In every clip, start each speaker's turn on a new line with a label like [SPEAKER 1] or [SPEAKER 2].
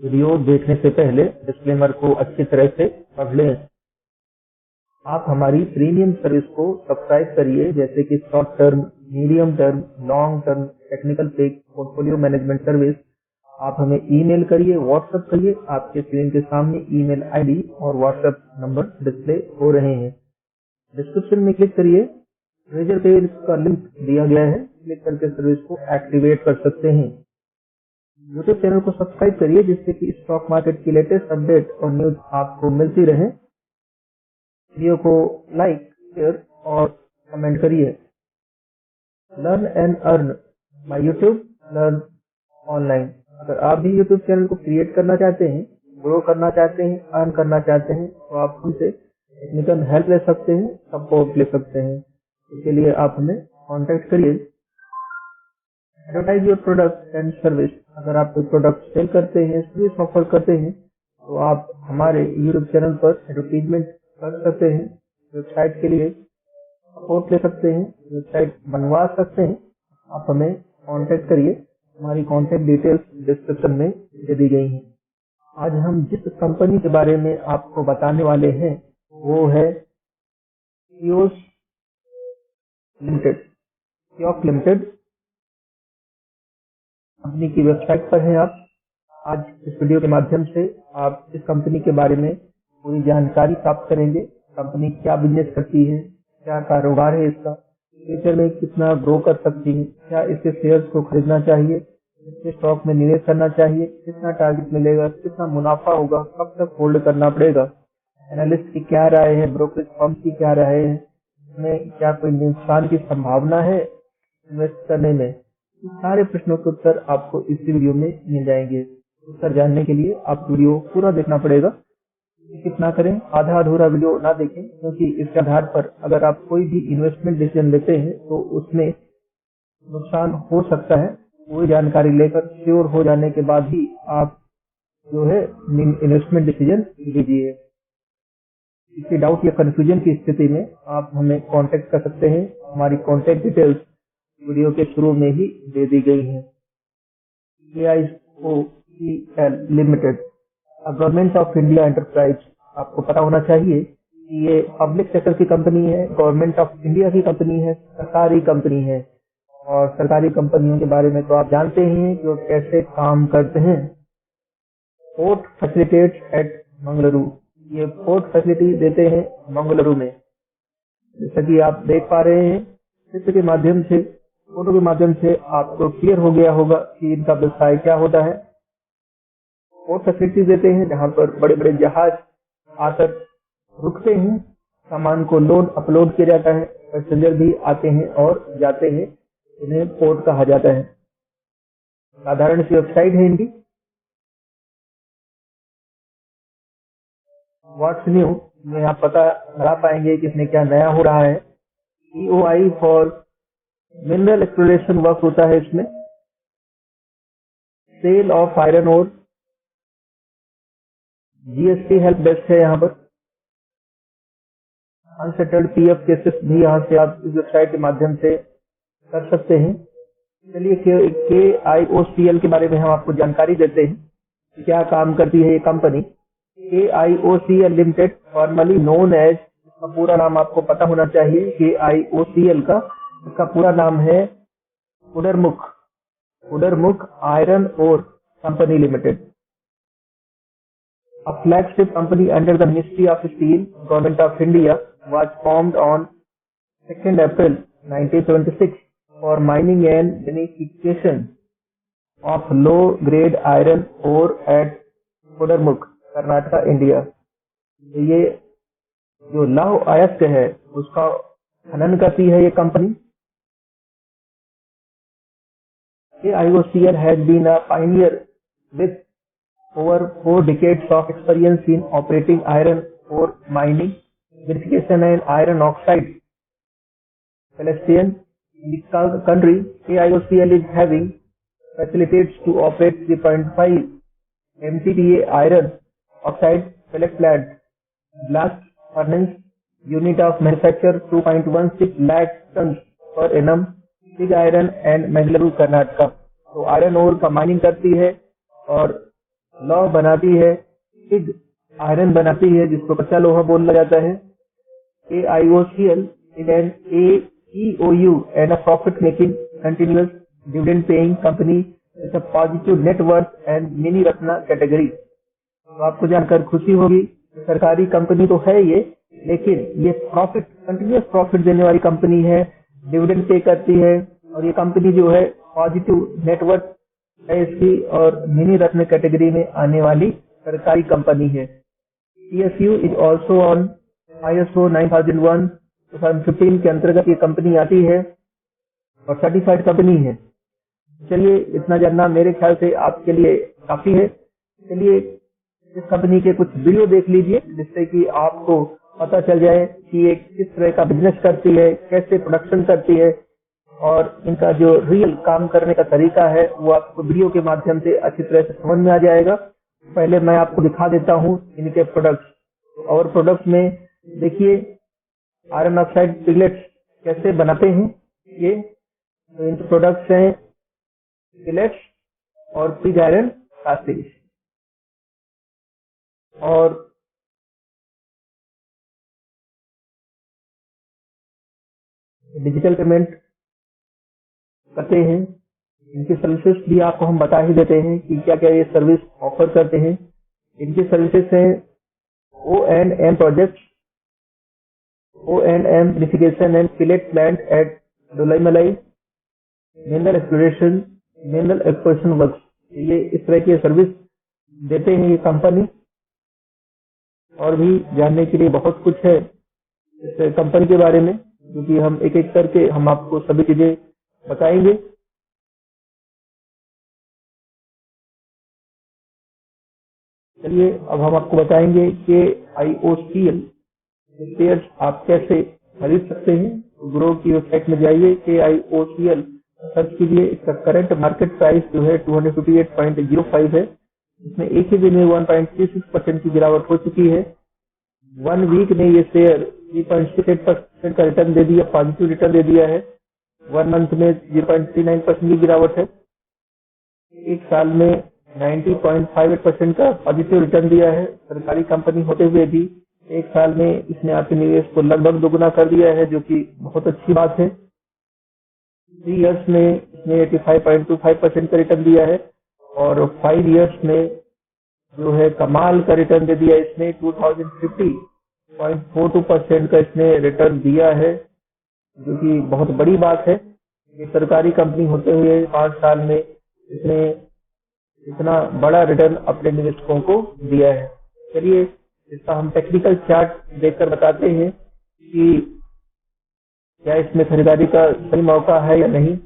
[SPEAKER 1] Video देखने से पहले डिस्क्लेमर को अच्छी तरह से पढ़ लें। आप हमारी प्रीमियम सर्विस को सब्सक्राइब करिए, जैसे कि short term, medium term, long term, technical pick, portfolio management service. आप हमें ईमेल करिए, व्हाट्सएप करिए। आपके स्क्रीन के सामने ईमेल आईडी और व्हाट्सएप नंबर डिस्प्ले हो रहे हैं। डिस्क्रिप्शन में क्लिक करिए, ट्रेजर पेज का लिंक दिया गया है, क्लिक करके सर्विस को एक्टिवेट कर सकते हैं। यूट्यूब चैनल को सब्सक्राइब करिए, जिससे कि स्टॉक मार्केट की लेटेस्ट अपडेट और न्यूज आपको मिलती रहे। वीडियो को लाइक, शेयर और कमेंट करिए। Learn and earn my YouTube learn online. अगर आप भी यूट्यूब चैनल को क्रिएट करना चाहते हैं, ग्रो करना चाहते हैं, अर्न करना चाहते हैं, तो आप हमसे टेक्निकल हेल्प ले सकते हैं, सपोर्ट ले सकते हैं। इसके लिए आप हमें कॉन्टेक्ट करिए। Advertise your product and service. अगर आप कोई प्रोडक्ट सेल करते हैं, सर्विस ऑफर करते हैं, तो आप हमारे यूट्यूब चैनल पर एडवर्टीजमेंट कर सकते हैं। वेबसाइट के लिए सपोर्ट ले सकते हैं, वेबसाइट बनवा सकते हैं। आप हमें कॉन्टेक्ट करिए। हमारी कॉन्टेक्ट डिटेल्स डिस्क्रिप्शन में दे दी गई हैं। आज हम जिस कंपनी के बारे में आपको बताने वाले हैं वो है chaos limited. Chaos limited company की वेबसाइट पर है। आप आज इस वीडियो के माध्यम से आप इस कंपनी के बारे में पूरी जानकारी प्राप्त करेंगे। कंपनी क्या बिजनेस करती है, क्या कारोबार है इसका, फ्यूचर में कितना ग्रो कर सकती है, क्या इसके शेयर्स को खरीदना चाहिए, इसके स्टॉक में निवेश करना चाहिए, कितना टारगेट मिलेगा, कितना मुनाफा होगा, कब तक होल्ड करना पड़ेगा, एनालिस्ट की क्या राय है, ब्रोकरेज फर्म की क्या राय है, इसमें क्या कोई नुकसान की संभावना है इन्वेस्ट करने में। इन सारे प्रश्नों के उत्तर आपको इस वीडियो में मिल जाएंगे। उत्तर जानने के लिए आप वीडियो पूरा देखना पड़ेगा। कितना करें, आधा अधूरा वीडियो ना देखें, क्योंकि इसके आधार पर अगर आप कोई भी इन्वेस्टमेंट डिसीजन लेते हैं तो उसमें नुकसान हो सकता है। पूरी जानकारी लेकर श्योर हो जाने के बाद ही आप जो है इन्वेस्टमेंट डिसीजन लीजिए। किसी डाउट या कंफ्यूजन की स्थिति में आप हमें कांटेक्ट कर सकते हैं। हमारी कांटेक्ट डिटेल्स वीडियो के शुरू में ही दे दी गई है। KIOCL limited government of India enterprise. आपको पता होना चाहिए कि ये पब्लिक सेक्टर की कंपनी है, गवर्नमेंट ऑफ इंडिया की कंपनी है, सरकारी कंपनी है। और सरकारी कंपनियों के बारे में तो आप जानते हैं कि वो कैसे काम करते हैं। Port facilitates at Mangaluru. ये पोर्ट फैसिलिटी देते हैं मंगलुरु में। जैसा कि आप देख पा रहे हैं चित्र के माध्यम से, फोटो के माध्यम से आपको क्लियर हो गया होगा कि इनका व्यवसाय क्या होता है। पोर्ट फैसिलिटीज देते हैं जहां पर बड़े बड़े जहाज आकर रुकते हैं, सामान को लोड अपलोड किया जाता है, पैसेंजर भी आते हैं और जाते हैं, इन्हें पोर्ट कहा जाता है। साधारण सी वेबसाइट है इनकी। व्हाट्स न्यू में आप पता लगा पाएंगे कि इसमें क्या नया हो रहा है। EOI for mineral exploration work होता है इसमें। Sale of iron ore, GST help desk है यहाँ पर। अनसेटल्ड PF केसेस भी यहाँ से आप इस वेबसाइट के माध्यम से कर सकते हैं। चलिए KIOCL के बारे में हम आपको जानकारी देते हैं। क्या काम करती है ये कंपनी। KIOCL limited formerly known as, इसका पूरा नाम आपको पता होना चाहिए। KIOCL का इसका पूरा नाम है Kudremukh iron ore company limited. A flagship company under the Ministry of Steel, Government of India, was formed on 2nd April 1976 for mining and beneficiation of low-grade iron ore at Kudarmukh, Karnataka, India. ये जो लौह अयस्क है उसका खनन करती है ये कंपनी। KIOCL has been a pioneer with over 4 decades of experience in operating iron ore mining, beneficiation and iron oxide Palestinian. In the country, KIOCL is having facilities to operate 3.5 MTPA iron oxide pellet plant, blast furnace unit of manufacture 2.16 lakh tons per annum, pig iron and Mangaluru, Karnataka. तो iron ore का mining करती है और लौ बनाती है, pig iron बनाती है जिसको कच्चा लोहा बोला जाता है। AIOCL is an AEOU and a profit-making continuous dividend-paying company with a positive net worth and mini Ratna category. तो आपको जानकर खुशी होगी, सरकारी कंपनी तो है ये, लेकिन ये कंटिन्यूस प्रॉफिट देने वाली कंपनी है, डिविडेंड पे करती है, और ये कंपनी जो है पॉजिटिव नेटवर्क है इसकी, और मिनी रत्न कैटेगरी में आने वाली सरकारी कंपनी है। PSU is also on ISO 9001/2015 के अंतर्गत ये कंपनी आती है और सर्टिफाइड कंपनी है। चलिए, इतना जानना मेरे ख्याल से आपके लिए काफी है। चलिए इस कंपनी के कुछ वीडियो देख लीजिए, जिससे कि आपको पता चल जाए कि ये किस तरह का बिजनेस करती है, कैसे प्रोडक्शन करती है, और इनका जो रियल काम करने का तरीका है वो आपको वीडियो के माध्यम से अच्छी तरह से समझ में आ जाएगा। पहले मैं आपको दिखा देता हूँ इनके प्रोडक्ट्स। और प्रोडक्ट्स में देखिए, आयरन ऑक्साइड पिगलेट्स कैसे बनाते हैं ये। तो इनके प्रोडक्ट्स हैं पिगलेट्स और पिग आयरन कास्टिंग। और डिजिटल पेमेंट करते हैं। इनकी सर्विसेज भी आपको हम बता ही देते हैं कि क्या क्या ये सर्विस ऑफर करते हैं। इनकी सर्विसेज हैं O&M project, O&M purification and filter plant at Dolaimalai, mineral exploration, mineral exploration works. ये इस तरह की सर्विस देते हैं ये कंपनी। और भी जानने के लिए बहुत कुछ है इस कंपनी के बारे में, क्योंकि हम एक एक करके हम आपको सभी चीजें बताएंगे। चलिए अब हम आपको बताएंगे कि IOCL शेयर्स आप कैसे खरीद सकते हैं। ग्रो की वेबसाइट में जाइए, KIOCL सर्च कीजिए। इसका करंट मार्केट प्राइस जो है 258.05 है। इसमें एक ही दिन में 1.36% की गिरावट हो चुकी है। 1 वीक में ये शेयर 3.68% का रिटर्न दे दिया, पॉजिटिव रिटर्न दे दिया है। 1 मंथ में 0.39% की गिरावट है। एक साल में 90.58% का पॉजिटिव रिटर्न दिया है। सरकारी कंपनी होते हुए भी एक साल में इसने आपके निवेश को लगभग दोगुना कर दिया है, जो कि बहुत अच्छी बात है। 3 इयर्स में इसने 85.25% का रिटर्न दिया है, और 5 इयर्स में जो है कमाल का रिटर्न दे दिया। इसने 2050.42% का इसने रिटर्न दिया है, जो कि बहुत बड़ी बात है। ये सरकारी कंपनी होते हुए 5 साल में इसने इतना बड़ा रिटर्न अपने निवेशकों को दिया है। चलिए इसका हम टेक्निकल चार्ट देखकर बताते हैं कि क्या इसमें खरीदारी का सही मौका है या नहीं।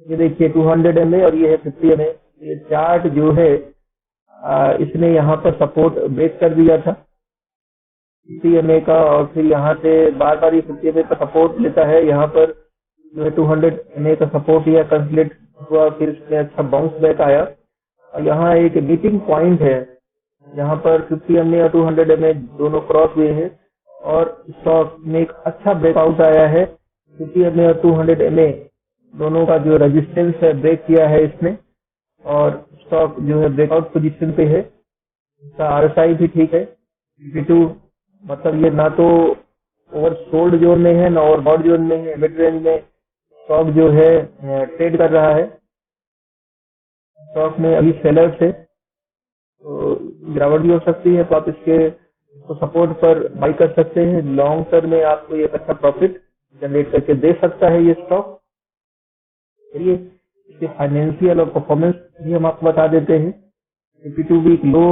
[SPEAKER 1] ये देखिए 200 MA और ये है 50 MA। ये चार्ट जो है इसने यहाँ पर सपोर्ट ब्रेक कर दिया था 50 MA का, और फिर यहाँ से बार बार ये 50 MA का सपोर्ट लेता है। यहाँ पर जो है 200 MA का सपोर्ट या कंसोलिडेट हुआ, फिर इसमें अच्छा बाउंस बैक आया। और यहाँ एक मीटिंग पॉइंट है, यहाँ पर 50 MA और 200 MA दोनों क्रॉस हुए हैं, और स्टॉक में एक अच्छा ब्रेकआउट आया है। 50 MA और 200 MA दोनों का जो रेजिस्टेंस है ब्रेक किया है इसने, और स्टॉक जो है ब्रेकआउट पोजीशन पे है। इसका RSI भी ठीक है 52, मतलब ये ना तो ओवर सोल्ड जोन में है ना ओवर बॉट जोन में है, मिड रेंज में स्टॉक जो है ट्रेड कर रहा है। स्टॉक में अभी सेलर्स है, तो गिरावट भी हो सकती है, तो आप इसके सपोर्ट पर बाई कर सकते हैं। लॉन्ग टर्म में आपको ये अच्छा प्रॉफिट जनरेट करके दे सकता है ये स्टॉक। चलिए इसके फाइनेंशियल और परफॉर्मेंस भी हम आपको बता देते हैं। 52 वीक लो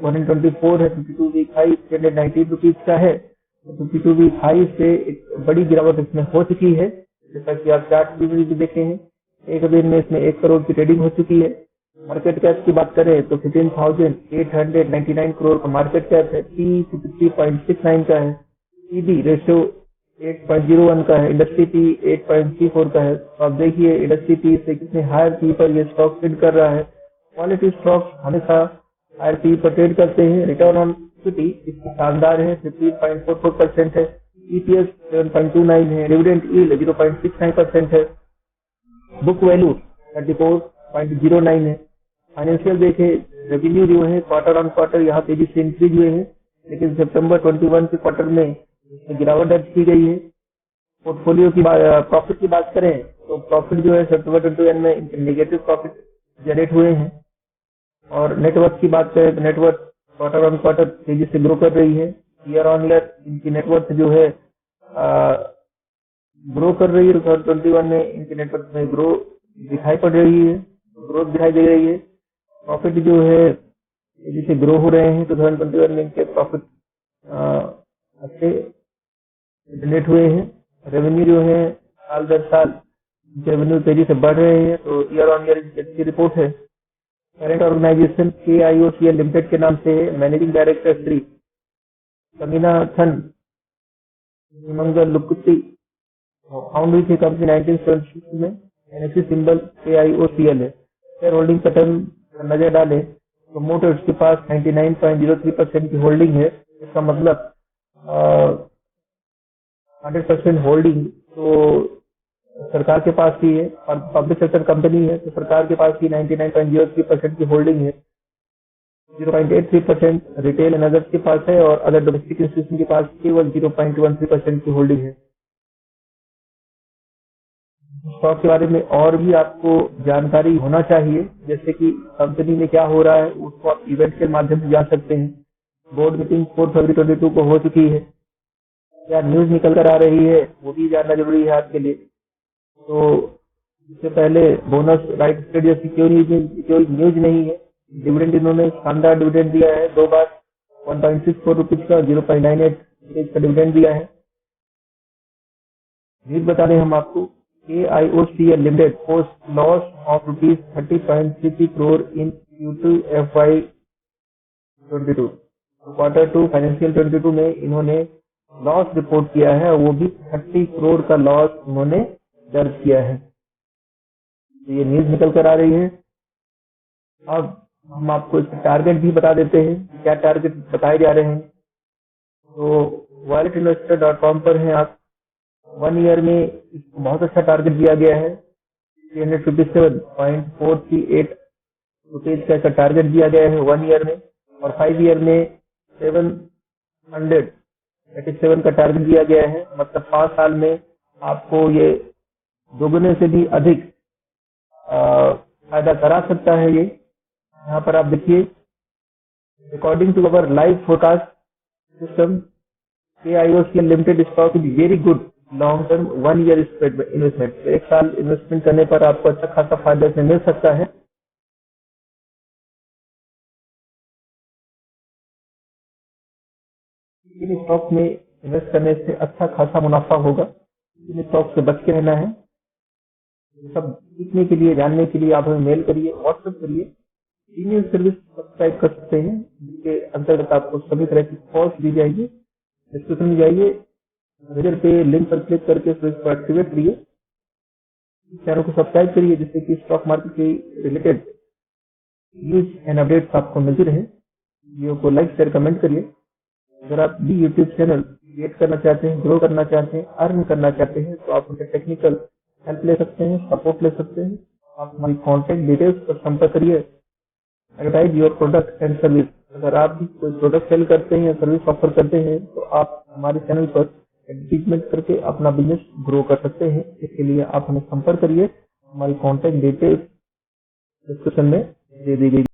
[SPEAKER 1] 124 है, 52 वीक हाई 319 रुपीज का है। तो 52 वीक हाई से एक बड़ी गिरावट इसमें हो चुकी है, जैसा कि आप चार्ट भी देखे हैं। एक दिन में इसमें 1 करोड़ की ट्रेडिंग हो चुकी है। मार्केट कैप की बात करें तो 15,899 करोड़ का मार्केट कैप है। P 53.69 का है। PB रेशियो 8.01 का है। इंडस्ट्री P 8.34 का है। तो आप देखिए इंडस्ट्री P से कितने हायर P पर ये स्टॉक ट्रेड कर रहा है। क्वालिटी स्टॉक्स हमेशा हायर P पर ट्रेड करते हैं। रिटर्न ऑन इक्विटी इसकी शानदार है, 15.44% है। EPS 7.29 है। डिविडेंड यील्ड 0.69% है। बुक वैल्यू 34.09 है। फाइनेंशियल देखे, रेवेन्यू जो है क्वार्टर ऑन क्वार्टर यहाँ तेजी से इंक्रीज हुए हैं, लेकिन सितंबर 21 के क्वार्टर में इसमें गिरावट दर्ज की गई है। पोर्टफोलियो की प्रॉफिट की बात करें तो प्रॉफिट जो है सितंबर 21 में इनके नेगेटिव प्रॉफिट जनरेट हुए हैं। और नेटवर्थ की बात करें तो नेटवर्थ क्वार्टर ऑन क्वार्टर तेजी से ग्रो कर रही है। ईयर ऑन ईयर इनकी नेटवर्थ जो है ग्रो कर रही है। 2021 में इनके नेटवर्थ में दिखाई पड़ रही है, ग्रोथ दिखाई दे रही है। प्रॉफिट जो है तेजी से ग्रो हो रहे हैं। 2021 में इनके प्रॉफिट अच्छे जनरेट हुए हैं। रेवेन्यू जो है साल दर साल रेवेन्यू तेजी से बढ़ रहे हैं, तो ईयर ऑन ईयर इनकी अच्छी रिपोर्ट है। करंट ऑर्गेनाइजेशन KIOCL लिमिटेड के नाम से है। मैनेजिंग डायरेक्टर श्री कमीनाथन मंगल लुकुत्ती, फाउंड हुई थी कंपनी 1976 में। एनएससी सिंबल KIOCL है। शेयर होल्डिंग पैटर्न पर नजर डालें तो मोटर्स के पास 99.03% की होल्डिंग है। इसका मतलब 100% होल्डिंग तो सरकार के पास ही है, और पब्लिक सेक्टर कंपनी है तो सरकार के पास ही 99.03% की होल्डिंग है। 0.83% रिटेल एंड अदर्स के पास है, और अदर डोमेस्टिक इंस्टीट्यूशन के पास केवल 0.13% की होल्डिंग है। स्टॉक के बारे में और भी आपको जानकारी होना चाहिए, जैसे कि कंपनी में क्या हो रहा है उसको आप इवेंट के माध्यम से जान सकते हैं। बोर्ड मीटिंग 4 फरवरी 22 को हो चुकी है। क्या न्यूज निकल कर आ रही है वो भी जानना जरूरी है आपके लिए। तो इससे पहले बोनस राइट स्टेट जैसी कोई न्यूज नहीं है। डिविडेंड इन्होंने शानदार डिविडेंड दिया है 2 बार, 1.64 रुपीज का, 0.98 रुपीज का डिविडेंड दिया है। न्यूज बता दें हम आपको, KIOCL limited post loss of rupees 30.33 crore in Q2 FY22। Quarter 2 financial 22 में इन्होंने लॉस रिपोर्ट किया है, वो भी 30 करोड़ का लॉस उन्होंने दर्ज किया है। तो ये न्यूज निकल कर आ रही है। अब हम आपको इसके टारगेट भी बता देते हैं, क्या टारगेट बताए जा रहे हैं। तो walletinvestor.com पर हैं आप। 1 ईयर में इसको बहुत अच्छा टारगेट दिया गया है। 357.438 रुपीज का टारगेट दिया गया है 1 ईयर में, और 5 ईयर में 787 का टारगेट दिया गया है। मतलब 5 साल में आपको ये दोगुने से भी अधिक फायदा करा सकता है। ये यहाँ पर आप देखिए, according to our live forecast system, KIOCL limited stock is very good long term 1 year investment. 1 साल इन्वेस्टमेंट करने पर आपको अच्छा खासा फायदा इसमें मिल सकता है। इन स्टॉक में इन्वेस्ट करने से अच्छा खासा मुनाफा होगा। इन स्टॉक से बच के रहना है। सब सीखने के लिए, जानने के लिए आप हमें मेल करिए, व्हाट्सएप करिए। ईमेल सर्विस सब्सक्राइब कर सकते हैं, जिसके अंतर्गत आपको सभी तरह की कॉल्स दी जाएगी। डिस्क्रिप्शन में जाइए, रेजर पे लिंक पर क्लिक करके सर्विस को एक्टिवेट करिए। चैनल को सब्सक्राइब करिए, जिससे कि स्टॉक मार्केट के रिलेटेड न्यूज एंड अपडेट्स आपको मिलती रहे। वीडियो को लाइक शेयर कमेंट करिए। अगर आप भी यूट्यूब चैनल क्रिएट करना चाहते हैं, ग्रो करना चाहते हैं, अर्न करना चाहते हैं, तो आप उनसे टेक्निकल हेल्प ले सकते हैं, सपोर्ट ले सकते हैं। आप हमारी कॉन्टेक्ट डिटेल्स पर संपर्क करिए। Advertise your product and service. अगर आप भी कोई प्रोडक्ट सेल करते हैं या सर्विस ऑफर करते हैं, तो आप हमारे चैनल पर एडवर्टीजमेंट करके अपना बिजनेस ग्रो कर सकते हैं। इसके लिए आप हमें संपर्क करिए। हमारी कॉन्टेक्ट डिटेल्स डिस्क्रिप्शन में दे दी गई।